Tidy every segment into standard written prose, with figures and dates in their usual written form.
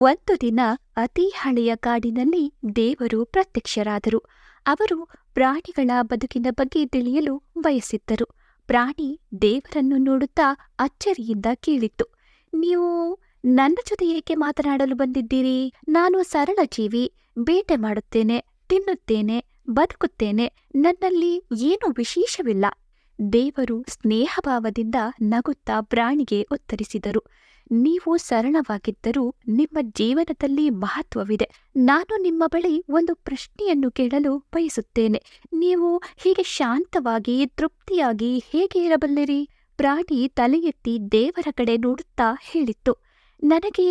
ಒಂದು ದಿನ ಅತಿ ಹಳೆಯ ಕಾಡಿನಲ್ಲಿ ದೇವರು ಪ್ರತ್ಯಕ್ಷರಾದರು. ಅವರು ಪ್ರಾಣಿಗಳ ಬದುಕಿನ ಬಗ್ಗೆ ತಿಳಿಯಲು ಬಯಸಿದ್ದರು. ಪ್ರಾಣಿ ದೇವರನ್ನು ನೋಡುತ್ತಾ ಅಚ್ಚರಿಯಿಂದ ಕೇಳಿತ್ತು, ನೀವು ನನ್ನ ಜೊತೆ ಏಕೆ ಮಾತನಾಡಲು ಬಂದಿದ್ದೀರಿ? ನಾನು ಸರಳ ಜೀವಿ, ಬೇಟೆ ಮಾಡುತ್ತೇನೆ, ತಿನ್ನುತ್ತೇನೆ, ಬದುಕುತ್ತೇನೆ, ನನ್ನಲ್ಲಿ ಏನೂ ವಿಶೇಷವಿಲ್ಲ. ದೇವರು ಸ್ನೇಹಭಾವದಿಂದ ನಗುತ್ತಾ ಪ್ರಾಣಿಗೆ ಉತ್ತರಿಸಿದರು, ನೀವು ಸರಳವಾಗಿದ್ದರೂ ನಿಮ್ಮ ಜೀವನದಲ್ಲಿ ಮಹತ್ವವಿದೆ. ನಾನು ನಿಮ್ಮ ಬಳಿ ಒಂದು ಪ್ರಶ್ನೆಯನ್ನು ಕೇಳಲು ಬಯಸುತ್ತೇನೆ. ನೀವು ಹೀಗೆ ಶಾಂತವಾಗಿ ತೃಪ್ತಿಯಾಗಿ ಹೇಗೆ ಇರಬಲ್ಲಿರಿ? ಪ್ರಾಣಿ ತಲೆ ಎತ್ತಿ ದೇವರ ಕಡೆ ನೋಡುತ್ತಾ ಹೇಳಿತ್ತು, ನನಗೆ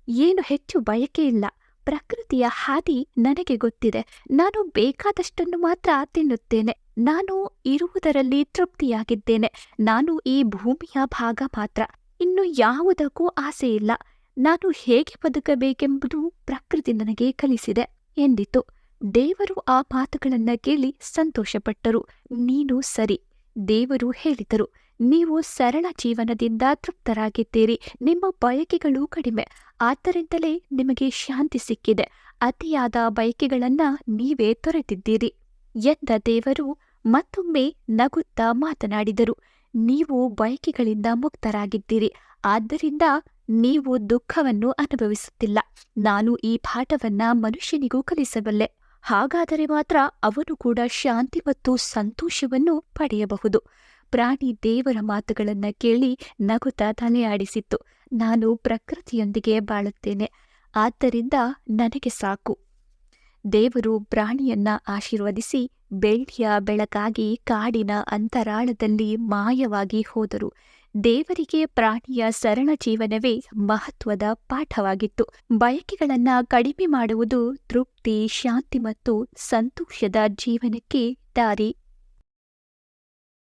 ಏನು ಹೆಚ್ಚು ಬಯಕೆ ಇಲ್ಲ. ಪ್ರಕೃತಿಯ ಹಾದಿ ನನಗೆ ಗೊತ್ತಿದೆ. ನಾನು ಬೇಕಾದಷ್ಟನ್ನು ಮಾತ್ರ ತಿನ್ನುತ್ತೇನೆ. ನಾನು ಇರುವುದರಲ್ಲಿ ತೃಪ್ತಿಯಾಗಿದ್ದೇನೆ. ನಾನು ಈ ಭೂಮಿಯ ಭಾಗ ಮಾತ್ರ. ಇನ್ನು ಯಾವುದಕ್ಕೂ ಆಸೆ ಇಲ್ಲ. ನಾನು ಹೇಗೆ ಬದುಕಬೇಕೆಂಬುದು ಪ್ರಕೃತಿ ನನಗೆ ಕಲಿಸಿದೆ ಎಂದಿತು. ದೇವರು ಆ ಮಾತುಗಳನ್ನು ಕೇಳಿ ಸಂತೋಷಪಟ್ಟರು. ನೀನು ಸರಿ. ದೇವರು ಹೇಳಿದರು, ನೀವು ಸರಳ ಜೀವನದಿಂದ ತೃಪ್ತರಾಗಿದ್ದೀರಿ. ನಿಮ್ಮ ಬಯಕೆಗಳು ಕಡಿಮೆ, ಆದ್ದರಿಂದಲೇ ನಿಮಗೆ ಶಾಂತಿ ಸಿಕ್ಕಿದೆ. ಅತಿಯಾದ ಬಯಕೆಗಳನ್ನ ನೀವೇ ತೊರೆತಿದ್ದೀರಿ ಎಂದ ದೇವರು ಮತ್ತೊಮ್ಮೆ ನಗುತ್ತಾ ಮಾತನಾಡಿದರು, ನೀವು ಬಯಕೆಗಳಿಂದ ಮುಕ್ತರಾಗಿದ್ದೀರಿ, ಆದ್ದರಿಂದ ನೀವು ದುಃಖವನ್ನು ಅನುಭವಿಸುತ್ತಿಲ್ಲ. ನಾನು ಈ ಪಾಠವನ್ನ ಮನುಷ್ಯನಿಗೂ ಕಲಿಸಬಲ್ಲೆ. ಹಾಗಾದರೆ ಮಾತ್ರ ಅವನು ಕೂಡ ಶಾಂತಿ ಮತ್ತು ಸಂತೋಷವನ್ನು ಪಡೆಯಬಹುದು. ಪ್ರಾಣಿ ದೇವರ ಮಾತುಗಳನ್ನು ಕೇಳಿ ನಗುತ್ತಾ ತಲೆಯಾಡಿಸಿತ್ತು, ನಾನು ಪ್ರಕೃತಿಯೊಂದಿಗೆ ಬಾಳುತ್ತೇನೆ, ಆದ್ದರಿಂದ ನನಗೆ ಸಾಕು. ದೇವರು ಪ್ರಾಣಿಯನ್ನ ಆಶೀರ್ವದಿಸಿ ಬೆಳ್ಳಿಯ ಬೆಳಕಾಗಿ ಕಾಡಿನ ಅಂತರಾಳದಲ್ಲಿ ಮಾಯವಾಗಿ ಹೋದರು. ದೇವರಿಗೆ ಪ್ರಾಣಿಯ ಸರಳ ಜೀವನವೇ ಮಹತ್ವದ ಪಾಠವಾಗಿತ್ತು. ಬಯಕೆಗಳನ್ನ ಕಡಿಮೆ ಮಾಡುವುದು ತೃಪ್ತಿ, ಶಾಂತಿ ಮತ್ತು ಸಂತೋಷದ ಜೀವನಕ್ಕೆ ದಾರಿ